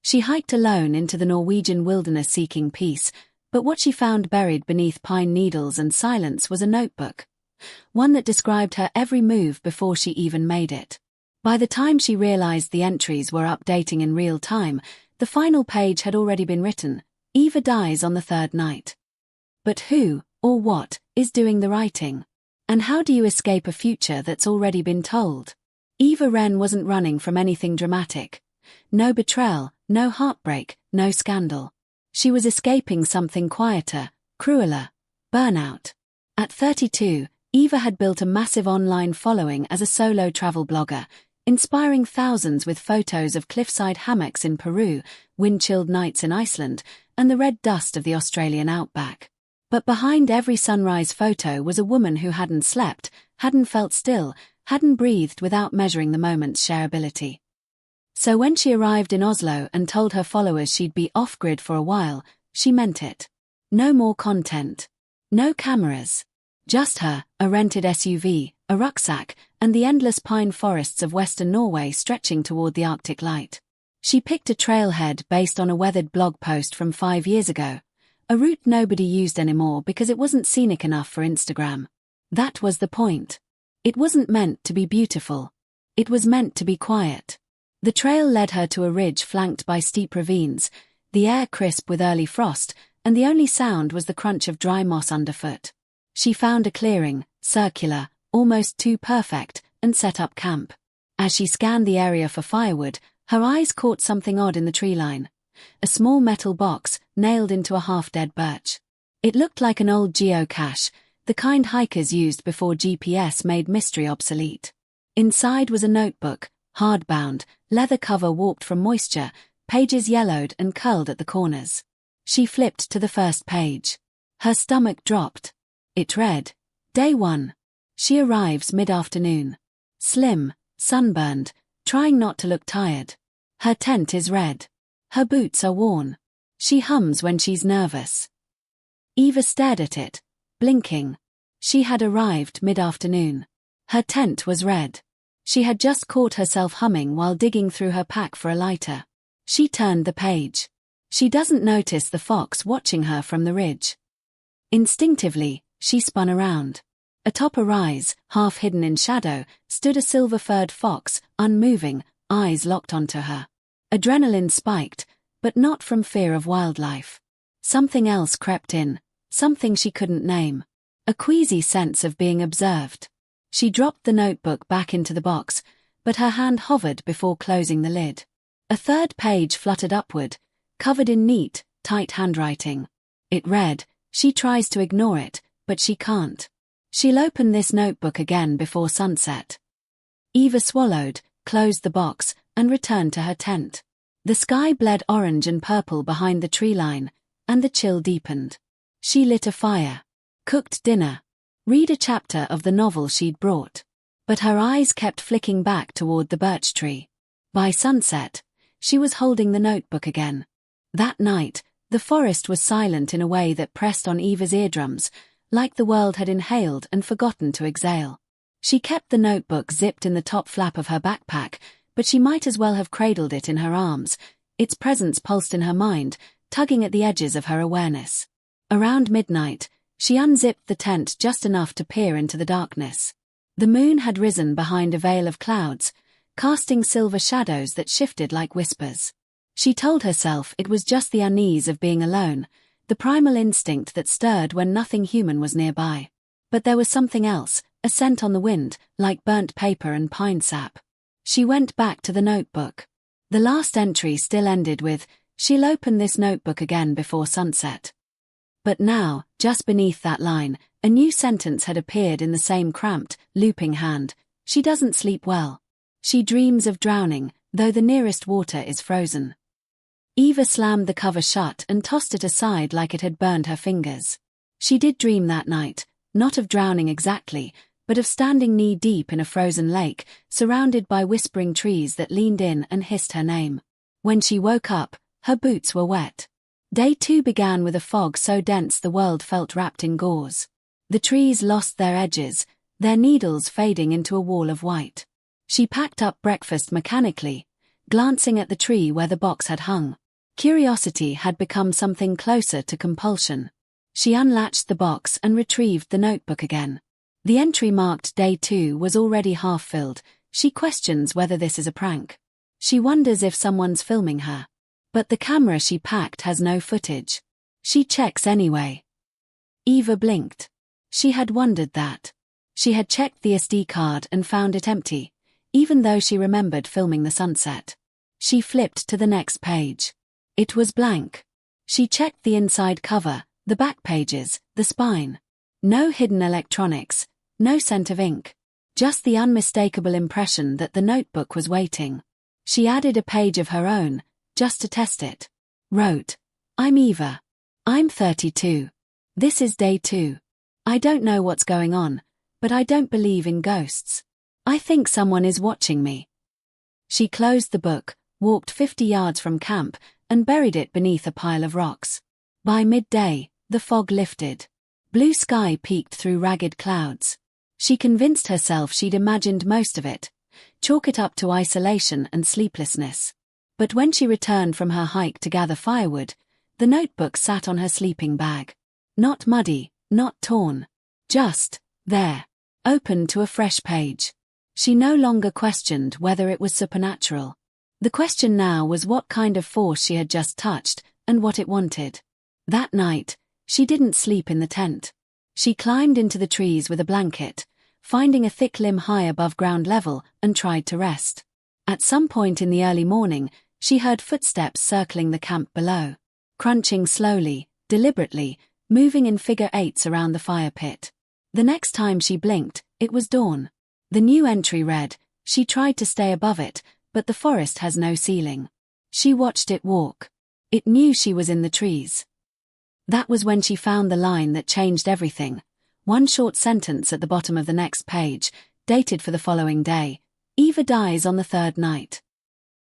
She hiked alone into the Norwegian wilderness seeking peace, but what she found buried beneath pine needles and silence was a notebook. One that described her every move before she even made it. By the time she realized the entries were updating in real time, the final page had already been written. Eva dies on the third night. But who, or what, is doing the writing? And how do you escape a future that's already been told? Eva Wren wasn't running from anything dramatic. No betrayal, no heartbreak, no scandal. She was escaping something quieter, crueler: burnout. At 32, Eva had built a massive online following as a solo travel blogger, inspiring thousands with photos of cliffside hammocks in Peru, wind-chilled nights in Iceland, and the red dust of the Australian outback. But behind every sunrise photo was a woman who hadn't slept, hadn't felt still, hadn't breathed without measuring the moment's shareability. So when she arrived in Oslo and told her followers she'd be off-grid for a while, she meant it. No more content. No cameras. Just her, a rented SUV, a rucksack, and the endless pine forests of western Norway stretching toward the Arctic light. She picked a trailhead based on a weathered blog post from 5 years ago, a route nobody used anymore because it wasn't scenic enough for Instagram. That was the point. It wasn't meant to be beautiful. It was meant to be quiet. The trail led her to a ridge flanked by steep ravines, the air crisp with early frost, and the only sound was the crunch of dry moss underfoot. She found a clearing, circular, almost too perfect, and set up camp. As she scanned the area for firewood, her eyes caught something odd in the tree line. A small metal box, nailed into a half-dead birch. It looked like an old geocache, the kind hikers used before GPS made mystery obsolete. Inside was a notebook, hardbound, leather cover warped from moisture, pages yellowed and curled at the corners. She flipped to the first page. Her stomach dropped. It read, Day 1. She arrives mid-afternoon. Slim, sunburned, trying not to look tired. Her tent is red. Her boots are worn. She hums when she's nervous. Eva stared at it, blinking. She had arrived mid-afternoon. Her tent was red. She had just caught herself humming while digging through her pack for a lighter. She turned the page. She doesn't notice the fox watching her from the ridge. Instinctively, she spun around. Atop a rise, half hidden in shadow, stood a silver-furred fox, unmoving, eyes locked onto her. Adrenaline spiked, but not from fear of wildlife. Something else crept in, something she couldn't name. A queasy sense of being observed. She dropped the notebook back into the box, but her hand hovered before closing the lid. A third page fluttered upward, covered in neat, tight handwriting. It read, She tries to ignore it, but she can't. She'll open this notebook again before sunset. Eva swallowed, closed the box, and returned to her tent. The sky bled orange and purple behind the tree line, and the chill deepened. She lit a fire, cooked dinner, read a chapter of the novel she'd brought. But her eyes kept flicking back toward the birch tree. By sunset, she was holding the notebook again. That night, the forest was silent in a way that pressed on Eva's eardrums, like the world had inhaled and forgotten to exhale. She kept the notebook zipped in the top flap of her backpack, but she might as well have cradled it in her arms. Its presence pulsed in her mind, tugging at the edges of her awareness. Around midnight, she unzipped the tent just enough to peer into the darkness. The moon had risen behind a veil of clouds, casting silver shadows that shifted like whispers. She told herself it was just the unease of being alone, the primal instinct that stirred when nothing human was nearby. But there was something else, a scent on the wind, like burnt paper and pine sap. She went back to the notebook. The last entry still ended with, "She'll open this notebook again before sunset." But now, just beneath that line, a new sentence had appeared in the same cramped, looping hand. "She doesn't sleep well. She dreams of drowning, though the nearest water is frozen." Eva slammed the cover shut and tossed it aside like it had burned her fingers. She did dream that night, not of drowning exactly, but of standing knee-deep in a frozen lake, surrounded by whispering trees that leaned in and hissed her name. When she woke up, her boots were wet. Day 2 began with a fog so dense the world felt wrapped in gauze. The trees lost their edges, their needles fading into a wall of white. She packed up breakfast mechanically, glancing at the tree where the box had hung. Curiosity had become something closer to compulsion. She unlatched the box and retrieved the notebook again. The entry marked Day 2 was already half filled. She questions whether this is a prank. She wonders if someone's filming her. But the camera she packed has no footage. She checks anyway. Eva blinked. She had wondered that. She had checked the SD card and found it empty, even though she remembered filming the sunset. She flipped to the next page. It was blank. She checked the inside cover, the back pages, the spine. No hidden electronics, no scent of ink. Just the unmistakable impression that the notebook was waiting. She added a page of her own, just to test it. Wrote, "I'm Eva. I'm 32. This is Day 2. I don't know what's going on, but I don't believe in ghosts. I think someone is watching me." She closed the book, walked 50 yards from camp, and buried it beneath a pile of rocks. By midday, the fog lifted. Blue sky peeked through ragged clouds. She convinced herself she'd imagined most of it, chalk it up to isolation and sleeplessness. But when she returned from her hike to gather firewood, the notebook sat on her sleeping bag. Not muddy, not torn. Just there, open to a fresh page. She no longer questioned whether it was supernatural. The question now was what kind of force she had just touched, and what it wanted. That night, she didn't sleep in the tent. She climbed into the trees with a blanket, finding a thick limb high above ground level, and tried to rest. At some point in the early morning, she heard footsteps circling the camp below, crunching slowly, deliberately, moving in figure eights around the fire pit. The next time she blinked, it was dawn. The new entry read, "She tried to stay above it, but the forest has no ceiling." She watched it walk. It knew she was in the trees. That was when she found the line that changed everything. One short sentence at the bottom of the next page, dated for the following day. "Eva dies on the third night."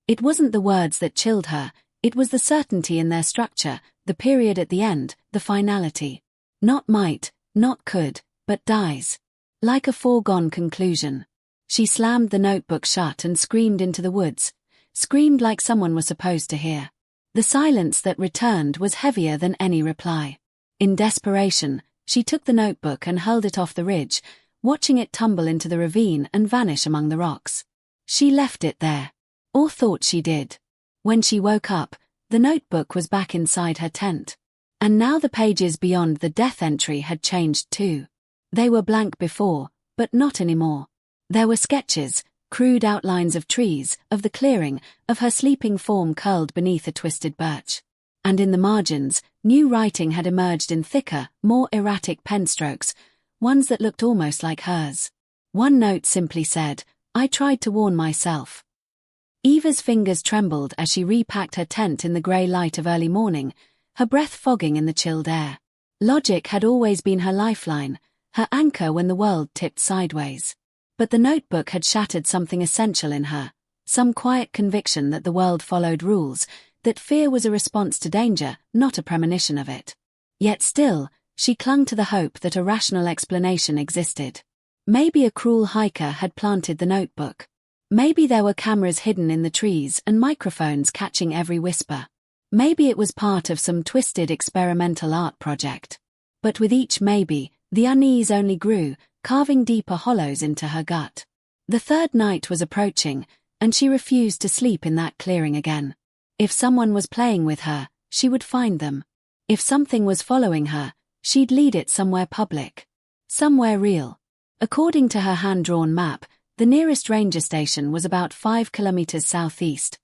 It wasn't the words that chilled her, it was the certainty in their structure, the period at the end, the finality. Not might, not could, but dies. Like a foregone conclusion. She slammed the notebook shut and screamed into the woods, screamed like someone was supposed to hear. The silence that returned was heavier than any reply. In desperation, she took the notebook and hurled it off the ridge, watching it tumble into the ravine and vanish among the rocks. She left it there. Or thought she did. When she woke up, the notebook was back inside her tent. And now the pages beyond the death entry had changed too. They were blank before, but not anymore. There were sketches, crude outlines of trees, of the clearing, of her sleeping form curled beneath a twisted birch. And in the margins, new writing had emerged in thicker, more erratic pen strokes, ones that looked almost like hers. One note simply said, "I tried to warn myself." Eva's fingers trembled as she repacked her tent in the grey light of early morning, her breath fogging in the chilled air. Logic had always been her lifeline, her anchor when the world tipped sideways. But the notebook had shattered something essential in her, some quiet conviction that the world followed rules, that fear was a response to danger, not a premonition of it. Yet still, she clung to the hope that a rational explanation existed. Maybe a cruel hiker had planted the notebook. Maybe there were cameras hidden in the trees and microphones catching every whisper. Maybe it was part of some twisted experimental art project. But with each maybe, the unease only grew, carving deeper hollows into her gut. The third night was approaching, and she refused to sleep in that clearing again. If someone was playing with her, she would find them. If something was following her, she'd lead it somewhere public. Somewhere real. According to her hand-drawn map, the nearest ranger station was about 5 kilometers southeast,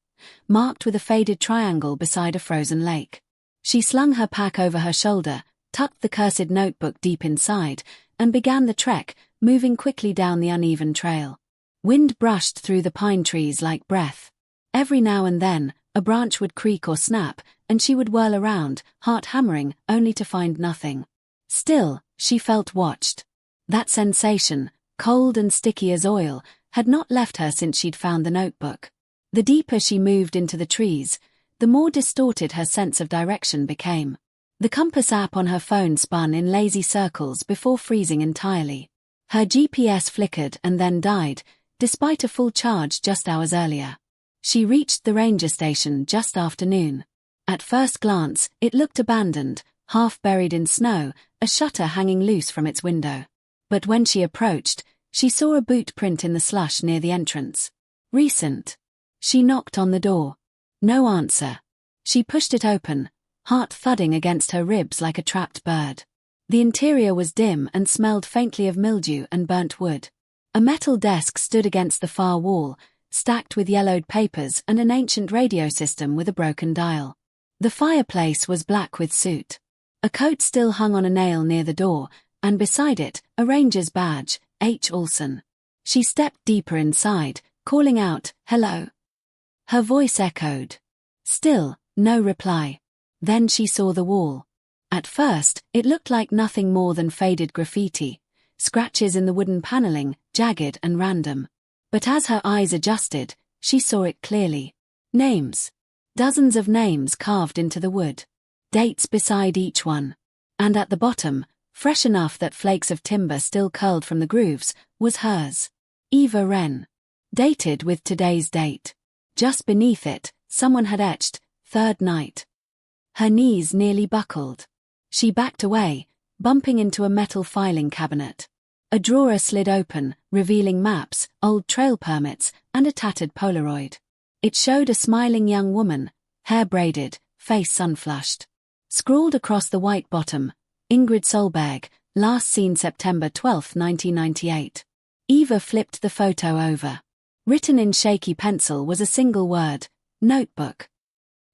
marked with a faded triangle beside a frozen lake. She slung her pack over her shoulder, tucked the cursed notebook deep inside, and began the trek, moving quickly down the uneven trail. Wind brushed through the pine trees like breath. Every now and then, a branch would creak or snap, and she would whirl around, heart hammering, only to find nothing. Still, she felt watched. That sensation, cold and sticky as oil, had not left her since she'd found the notebook. The deeper she moved into the trees, the more distorted her sense of direction became. The compass app on her phone spun in lazy circles before freezing entirely. Her GPS flickered and then died, despite a full charge just hours earlier. She reached the ranger station just after noon. At first glance, it looked abandoned, half buried in snow, a shutter hanging loose from its window. But when she approached, she saw a boot print in the slush near the entrance. Recent. She knocked on the door. No answer. She pushed it open, heart thudding against her ribs like a trapped bird. The interior was dim and smelled faintly of mildew and burnt wood. A metal desk stood against the far wall, stacked with yellowed papers and an ancient radio system with a broken dial. The fireplace was black with soot. A coat still hung on a nail near the door, and beside it, a ranger's badge, H. Olson. She stepped deeper inside, calling out, "Hello." Her voice echoed. Still, no reply. Then she saw the wall. At first, it looked like nothing more than faded graffiti, scratches in the wooden paneling, jagged and random. But as her eyes adjusted, she saw it clearly. Names. Dozens of names carved into the wood. Dates beside each one. And at the bottom, fresh enough that flakes of timber still curled from the grooves, was hers. Eva Wren. Dated with today's date. Just beneath it, someone had etched, "Third night." Her knees nearly buckled. She backed away, bumping into a metal filing cabinet. A drawer slid open, revealing maps, old trail permits, and a tattered Polaroid. It showed a smiling young woman, hair braided, face sun-flushed. Scrawled across the white bottom, Ingrid Solberg, last seen September 12, 1998. Eva flipped the photo over. Written in shaky pencil was a single word, "Notebook."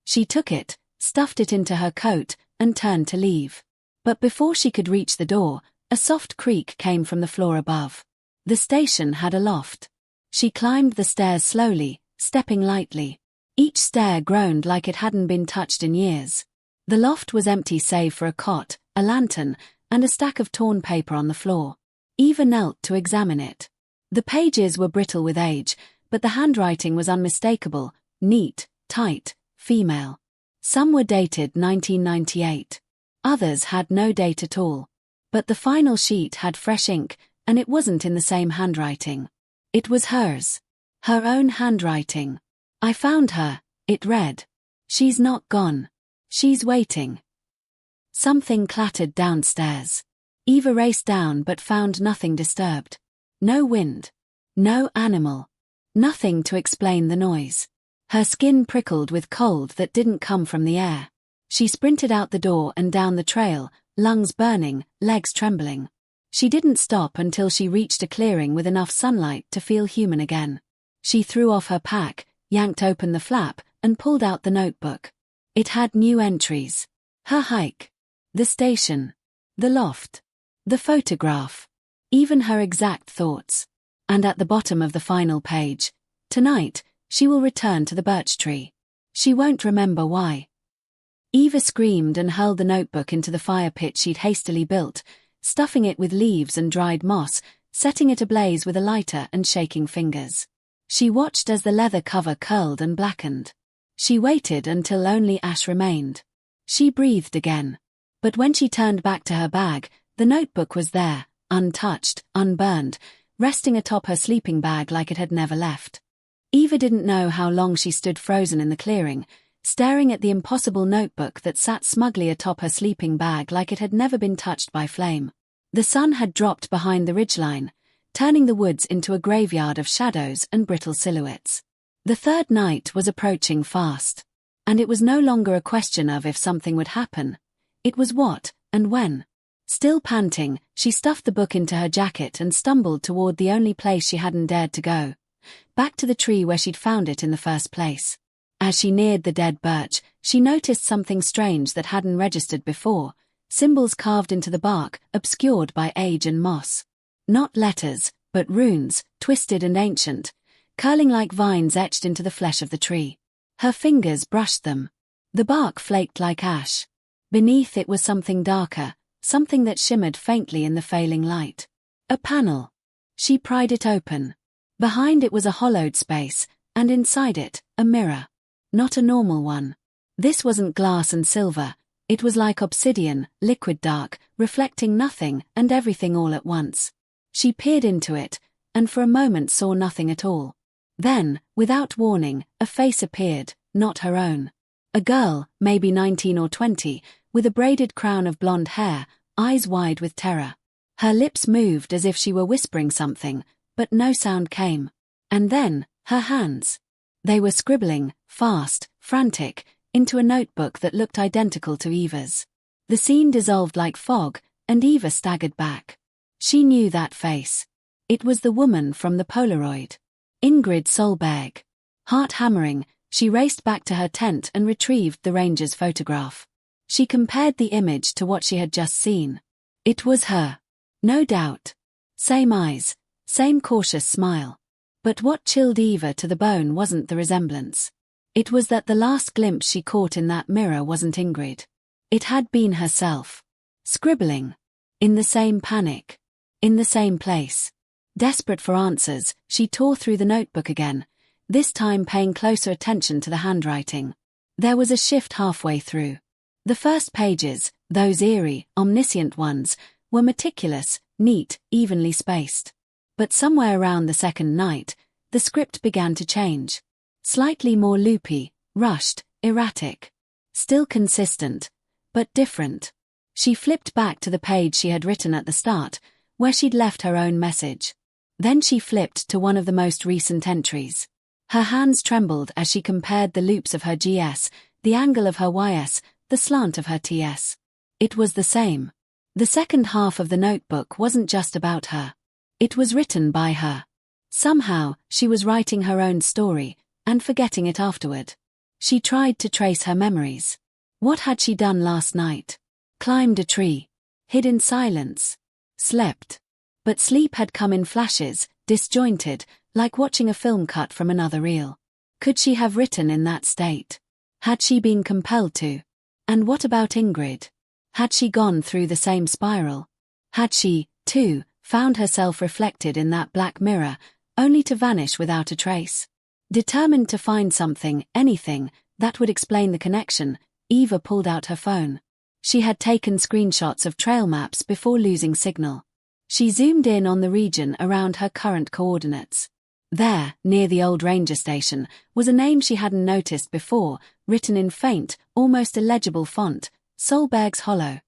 She took it, stuffed it into her coat, and turned to leave. But before she could reach the door, a soft creak came from the floor above. The station had a loft. She climbed the stairs slowly, stepping lightly. Each stair groaned like it hadn't been touched in years. The loft was empty save for a cot, a lantern, and a stack of torn paper on the floor. Eva knelt to examine it. The pages were brittle with age, but the handwriting was unmistakable, neat, tight, female. Some were dated 1998. Others had no date at all. But the final sheet had fresh ink, and it wasn't in the same handwriting. It was hers. Her own handwriting. "I found her," it read. "She's not gone. She's waiting." Something clattered downstairs. Eva raced down but found nothing disturbed. No wind. No animal. Nothing to explain the noise. Her skin prickled with cold that didn't come from the air. She sprinted out the door and down the trail, lungs burning, legs trembling. She didn't stop until she reached a clearing with enough sunlight to feel human again. She threw off her pack, yanked open the flap, and pulled out the notebook. It had new entries. Her hike. The station. The loft. The photograph. Even her exact thoughts. And at the bottom of the final page, "Tonight, she will return to the birch tree. She won't remember why." Eva screamed and hurled the notebook into the fire pit she'd hastily built, stuffing it with leaves and dried moss, setting it ablaze with a lighter and shaking fingers. She watched as the leather cover curled and blackened. She waited until only ash remained. She breathed again. But when she turned back to her bag, the notebook was there, untouched, unburned, resting atop her sleeping bag like it had never left. Eva didn't know how long she stood frozen in the clearing, staring at the impossible notebook that sat smugly atop her sleeping bag like it had never been touched by flame. The sun had dropped behind the ridgeline, turning the woods into a graveyard of shadows and brittle silhouettes. The third night was approaching fast. And it was no longer a question of if something would happen. It was what, and when. Still panting, she stuffed the book into her jacket and stumbled toward the only place she hadn't dared to go. Back to the tree where she'd found it in the first place. As she neared the dead birch, she noticed something strange that hadn't registered before, symbols carved into the bark, obscured by age and moss. Not letters, but runes, twisted and ancient, curling like vines etched into the flesh of the tree. Her fingers brushed them. The bark flaked like ash. Beneath it was something darker, something that shimmered faintly in the failing light. A panel. She pried it open. Behind it was a hollowed space, and inside it, a mirror. Not a normal one. This wasn't glass and silver, it was like obsidian, liquid dark, reflecting nothing and everything all at once. She peered into it, and for a moment saw nothing at all. Then, without warning, a face appeared, not her own. A girl, maybe 19 or 20, with a braided crown of blonde hair, eyes wide with terror. Her lips moved as if she were whispering something, but no sound came. And then, her hands. They were scribbling, fast, frantic, into a notebook that looked identical to Eva's. The scene dissolved like fog, and Eva staggered back. She knew that face. It was the woman from the Polaroid. Ingrid Solberg. Heart hammering, she raced back to her tent and retrieved the ranger's photograph. She compared the image to what she had just seen. It was her. No doubt. Same eyes, same cautious smile. But what chilled Eva to the bone wasn't the resemblance. It was that the last glimpse she caught in that mirror wasn't Ingrid. It had been herself. Scribbling. In the same panic. In the same place. Desperate for answers, she tore through the notebook again, this time paying closer attention to the handwriting. There was a shift halfway through. The first pages, those eerie, omniscient ones, were meticulous, neat, evenly spaced. But somewhere around the second night, the script began to change. Slightly more loopy, rushed, erratic. Still consistent, but different. She flipped back to the page she had written at the start, where she'd left her own message. Then she flipped to one of the most recent entries. Her hands trembled as she compared the loops of her GS, the angle of her YS, the slant of her TS. It was the same. The second half of the notebook wasn't just about her. It was written by her. Somehow, she was writing her own story, and forgetting it afterward. She tried to trace her memories. What had she done last night? Climbed a tree. Hid in silence. Slept. But sleep had come in flashes, disjointed, like watching a film cut from another reel. Could she have written in that state? Had she been compelled to? And what about Ingrid? Had she gone through the same spiral? Had she, too, found herself reflected in that black mirror, only to vanish without a trace? Determined to find something, anything, that would explain the connection, Eva pulled out her phone. She had taken screenshots of trail maps before losing signal. She zoomed in on the region around her current coordinates. There, near the old ranger station, was a name she hadn't noticed before, written in faint, almost illegible font, Solberg's Hollow.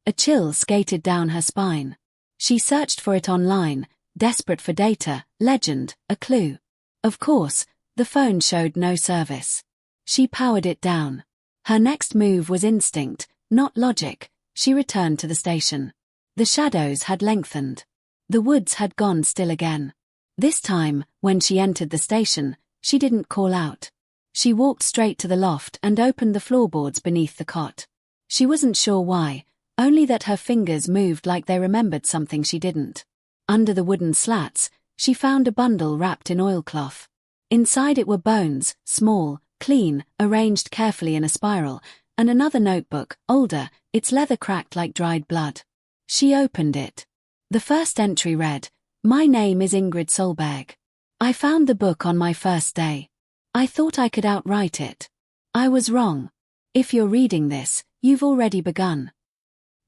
A chill skated down her spine. She searched for it online, desperate for data, legend, a clue. Of course, the phone showed no service. She powered it down. Her next move was instinct, not logic. She returned to the station. The shadows had lengthened. The woods had gone still again. This time, when she entered the station, she didn't call out. She walked straight to the loft and opened the floorboards beneath the cot. She wasn't sure why, only that her fingers moved like they remembered something she didn't. Under the wooden slats, she found a bundle wrapped in oilcloth. Inside it were bones, small, clean, arranged carefully in a spiral, and another notebook, older, its leather cracked like dried blood. She opened it. The first entry read, "My name is Ingrid Solberg. I found the book on my first day. I thought I could outwrite it. I was wrong. If you're reading this, you've already begun."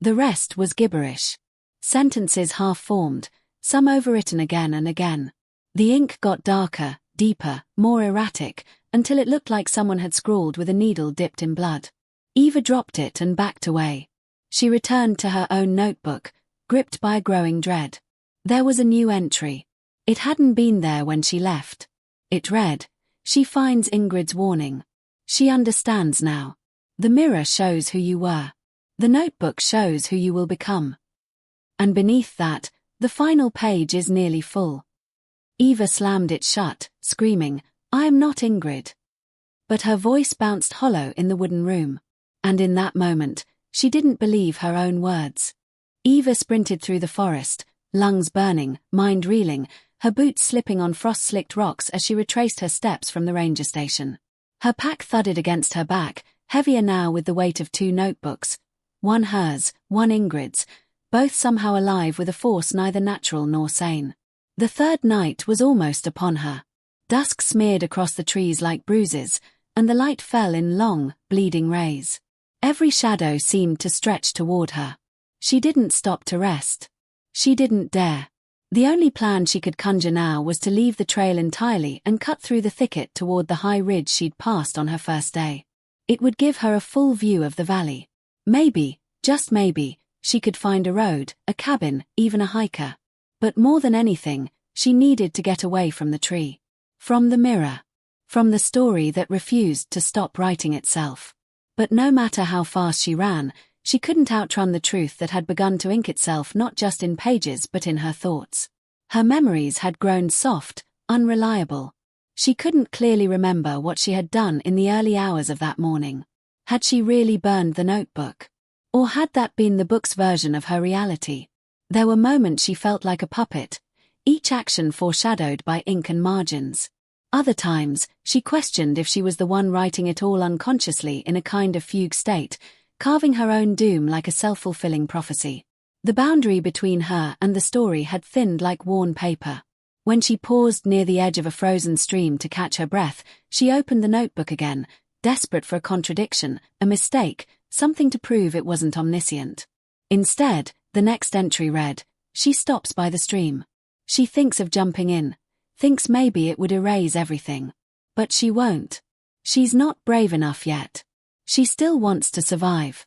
The rest was gibberish. Sentences half-formed, some overwritten again and again. The ink got darker, deeper, more erratic, until it looked like someone had scrawled with a needle dipped in blood. Eva dropped it and backed away. She returned to her own notebook, gripped by a growing dread. There was a new entry. It hadn't been there when she left. It read, "She finds Ingrid's warning. She understands now. The mirror shows who you were. The notebook shows who you will become." And beneath that, the final page is nearly full. Eva slammed it shut, screaming, "I am not Ingrid." But her voice bounced hollow in the wooden room. And in that moment, she didn't believe her own words. Eva sprinted through the forest, lungs burning, mind reeling, her boots slipping on frost-slicked rocks as she retraced her steps from the ranger station. Her pack thudded against her back, heavier now with the weight of two notebooks, one hers, one Ingrid's, both somehow alive with a force neither natural nor sane. The third night was almost upon her. Dusk smeared across the trees like bruises, and the light fell in long, bleeding rays. Every shadow seemed to stretch toward her. She didn't stop to rest. She didn't dare. The only plan she could conjure now was to leave the trail entirely and cut through the thicket toward the high ridge she'd passed on her first day. It would give her a full view of the valley. Maybe, just maybe, she could find a road, a cabin, even a hiker. But more than anything, she needed to get away from the tree. From the mirror. From the story that refused to stop writing itself. But no matter how fast she ran, she couldn't outrun the truth that had begun to ink itself not just in pages but in her thoughts. Her memories had grown soft, unreliable. She couldn't clearly remember what she had done in the early hours of that morning. Had she really burned the notebook? Or had that been the book's version of her reality? There were moments she felt like a puppet, each action foreshadowed by ink and margins. Other times, she questioned if she was the one writing it all unconsciously in a kind of fugue state, carving her own doom like a self-fulfilling prophecy. The boundary between her and the story had thinned like worn paper. When she paused near the edge of a frozen stream to catch her breath, she opened the notebook again, desperate for a contradiction, a mistake, something to prove it wasn't omniscient. Instead, the next entry read, "She stops by the stream. She thinks of jumping in, thinks maybe it would erase everything. But she won't. She's not brave enough yet. She still wants to survive."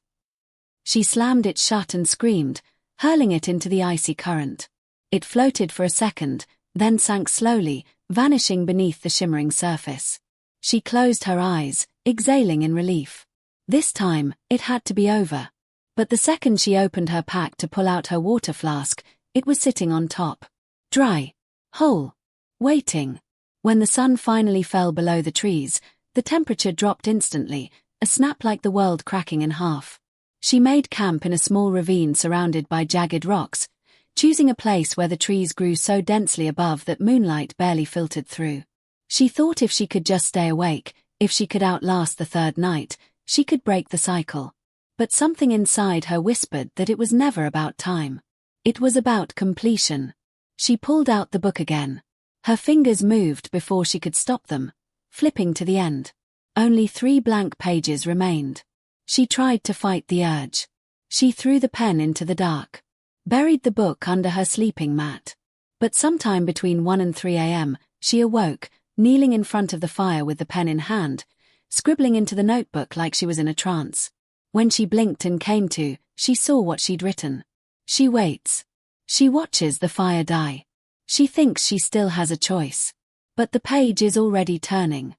She slammed it shut and screamed, hurling it into the icy current. It floated for a second, then sank slowly, vanishing beneath the shimmering surface. She closed her eyes, exhaling in relief. This time, it had to be over. But the second she opened her pack to pull out her water flask, it was sitting on top. Dry. Whole. Waiting. When the sun finally fell below the trees, the temperature dropped instantly, a snap like the world cracking in half. She made camp in a small ravine surrounded by jagged rocks, choosing a place where the trees grew so densely above that moonlight barely filtered through. She thought if she could just stay awake, if she could outlast the third night, she could break the cycle. But something inside her whispered that it was never about time. It was about completion. She pulled out the book again. Her fingers moved before she could stop them, flipping to the end. Only 3 blank pages remained. She tried to fight the urge. She threw the pen into the dark. Buried the book under her sleeping mat. But sometime between 1 and 3 a.m., she awoke, kneeling in front of the fire with the pen in hand, scribbling into the notebook like she was in a trance. When she blinked and came to, she saw what she'd written. She waits. She watches the fire die. She thinks she still has a choice. But the page is already turning.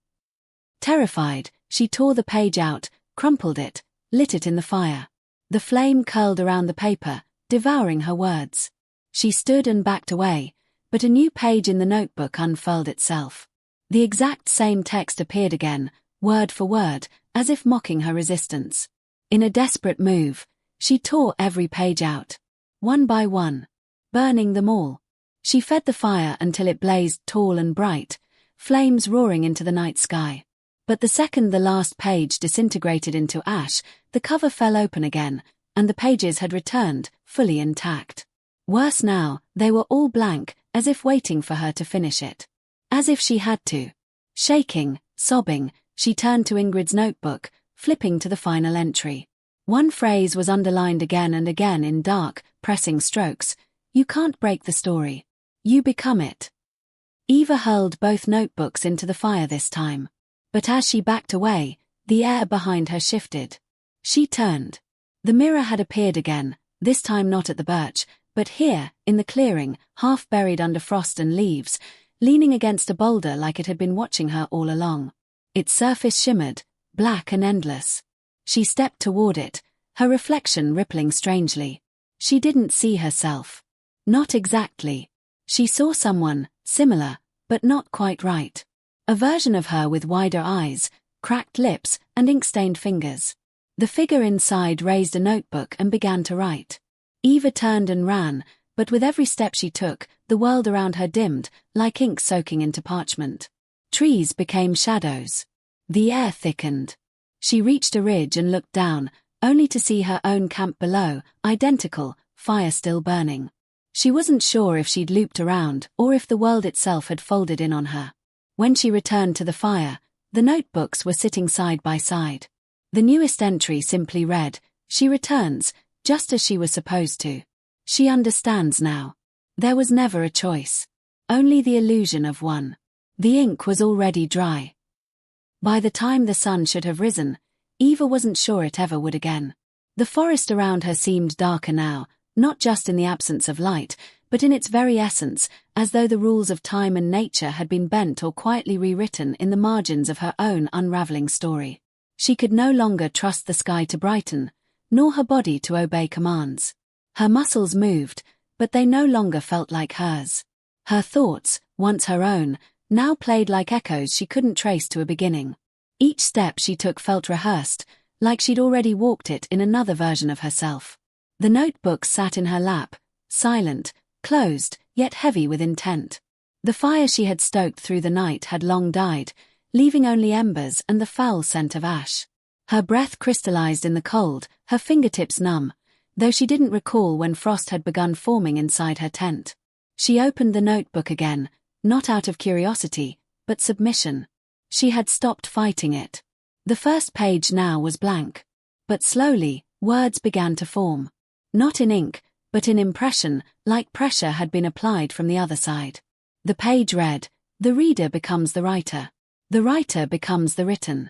Terrified, she tore the page out, crumpled it, lit it in the fire. The flame curled around the paper, devouring her words. She stood and backed away, but a new page in the notebook unfurled itself. The exact same text appeared again, word for word, as if mocking her resistance. In a desperate move, she tore every page out. One by one. Burning them all. She fed the fire until it blazed tall and bright, flames roaring into the night sky. But the second the last page disintegrated into ash, the cover fell open again, and the pages had returned, fully intact. Worse now, they were all blank, as if waiting for her to finish it. As if she had to. Shaking, sobbing, she turned to Ingrid's notebook, flipping to the final entry. One phrase was underlined again and again in dark, pressing strokes. "You can't break the story. You become it." Eva hurled both notebooks into the fire this time. But as she backed away, the air behind her shifted. She turned. The mirror had appeared again, this time not at the birch, but here, in the clearing, half buried under frost and leaves, leaning against a boulder like it had been watching her all along. Its surface shimmered, black and endless. She stepped toward it, her reflection rippling strangely. She didn't see herself. Not exactly. She saw someone, similar, but not quite right. A version of her with wider eyes, cracked lips, and ink-stained fingers. The figure inside raised a notebook and began to write. Eva turned and ran, but with every step she took, the world around her dimmed, like ink soaking into parchment. Trees became shadows. The air thickened. She reached a ridge and looked down, only to see her own camp below, identical, fire still burning. She wasn't sure if she'd looped around or if the world itself had folded in on her. When she returned to the fire, the notebooks were sitting side by side. The newest entry simply read, "She returns, just as she was supposed to. She understands now." There was never a choice. Only the illusion of one. The ink was already dry. By the time the sun should have risen, Eva wasn't sure it ever would again. The forest around her seemed darker now, not just in the absence of light, but in its very essence, as though the rules of time and nature had been bent or quietly rewritten in the margins of her own unraveling story. She could no longer trust the sky to brighten, nor her body to obey commands. Her muscles moved, but they no longer felt like hers. Her thoughts, once her own, now played like echoes she couldn't trace to a beginning. Each step she took felt rehearsed, like she'd already walked it in another version of herself. The notebook sat in her lap, silent, closed, yet heavy with intent. The fire she had stoked through the night had long died, leaving only embers and the foul scent of ash. Her breath crystallized in the cold, her fingertips numb, though she didn't recall when frost had begun forming inside her tent. She opened the notebook again, not out of curiosity, but submission. She had stopped fighting it. The first page now was blank. But slowly, words began to form. Not in ink, but in impression, like pressure had been applied from the other side. The page read, "The reader becomes the writer. The writer becomes the written."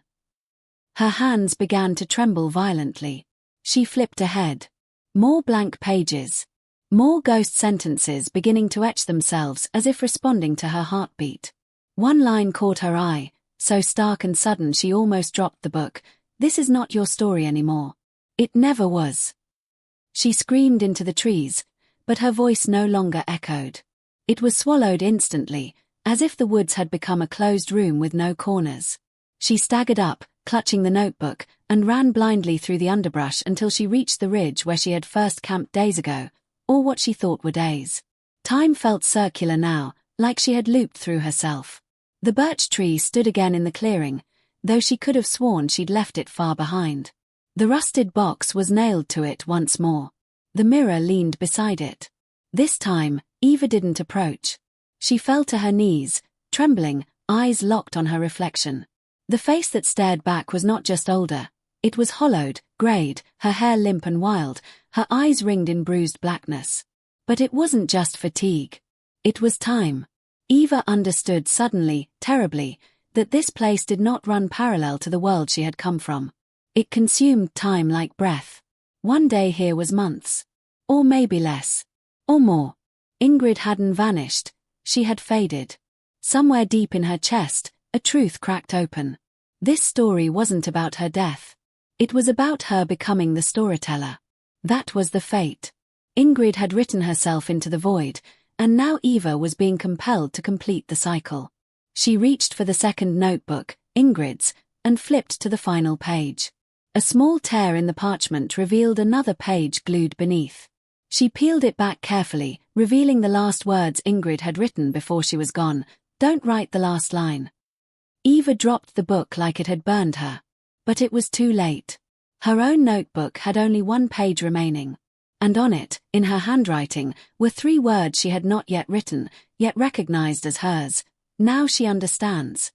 Her hands began to tremble violently. She flipped ahead. More blank pages. More ghost sentences beginning to etch themselves as if responding to her heartbeat. One line caught her eye, so stark and sudden she almost dropped the book. "This is not your story anymore. It never was." She screamed into the trees, but her voice no longer echoed. It was swallowed instantly, as if the woods had become a closed room with no corners. She staggered up, clutching the notebook, and ran blindly through the underbrush until she reached the ridge where she had first camped days ago, or what she thought were days. Time felt circular now, like she had looped through herself. The birch tree stood again in the clearing, though she could have sworn she'd left it far behind. The rusted box was nailed to it once more. The mirror leaned beside it. This time, Eva didn't approach. She fell to her knees, trembling, eyes locked on her reflection. The face that stared back was not just older. It was hollowed, greyed, her hair limp and wild, her eyes ringed in bruised blackness. But it wasn't just fatigue. It was time. Eva understood suddenly, terribly, that this place did not run parallel to the world she had come from. It consumed time like breath. One day here was months. Or maybe less. Or more. Ingrid hadn't vanished. She had faded. Somewhere deep in her chest, a truth cracked open. This story wasn't about her death. It was about her becoming the storyteller. That was the fate. Ingrid had written herself into the void, and now Eva was being compelled to complete the cycle. She reached for the second notebook, Ingrid's, and flipped to the final page. A small tear in the parchment revealed another page glued beneath. She peeled it back carefully, revealing the last words Ingrid had written before she was gone. "Don't write the last line." Eva dropped the book like it had burned her. But it was too late. Her own notebook had only one page remaining. And on it, in her handwriting, were 3 words she had not yet written, yet recognized as hers. "Now she understands."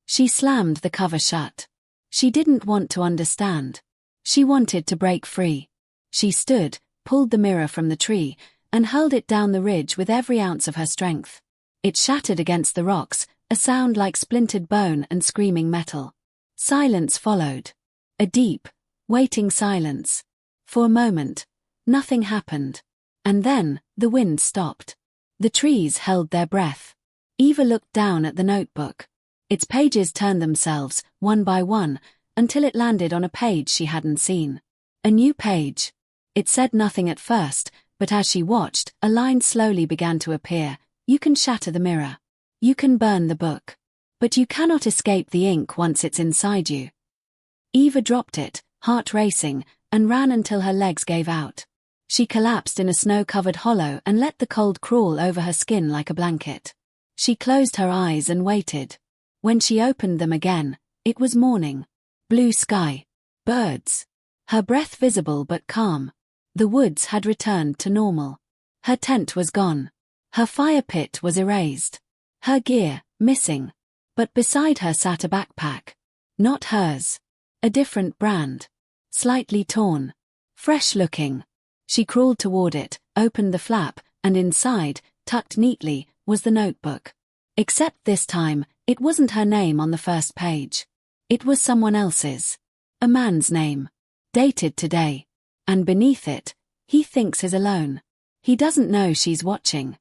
She slammed the cover shut. She didn't want to understand. She wanted to break free. She stood, pulled the mirror from the tree, and hurled it down the ridge with every ounce of her strength. It shattered against the rocks, a sound like splintered bone and screaming metal. Silence followed. A deep, waiting silence. For a moment, nothing happened. And then, the wind stopped. The trees held their breath. Eva looked down at the notebook. Its pages turned themselves, one by one, until it landed on a page she hadn't seen. A new page. It said nothing at first, but as she watched, a line slowly began to appear. "You can shatter the mirror. You can burn the book. But you cannot escape the ink once it's inside you." Eva dropped it, heart racing, and ran until her legs gave out. She collapsed in a snow-covered hollow and let the cold crawl over her skin like a blanket. She closed her eyes and waited. When she opened them again, it was morning. Blue sky. Birds. Her breath visible but calm. The woods had returned to normal. Her tent was gone. Her fire pit was erased. Her gear, missing. But beside her sat a backpack. Not hers. A different brand. Slightly torn. Fresh-looking. She crawled toward it, opened the flap, and inside, tucked neatly, was the notebook. Except this time, it wasn't her name on the first page. It was someone else's. A man's name. Dated today. And beneath it, he thinks is alone. He doesn't know she's watching.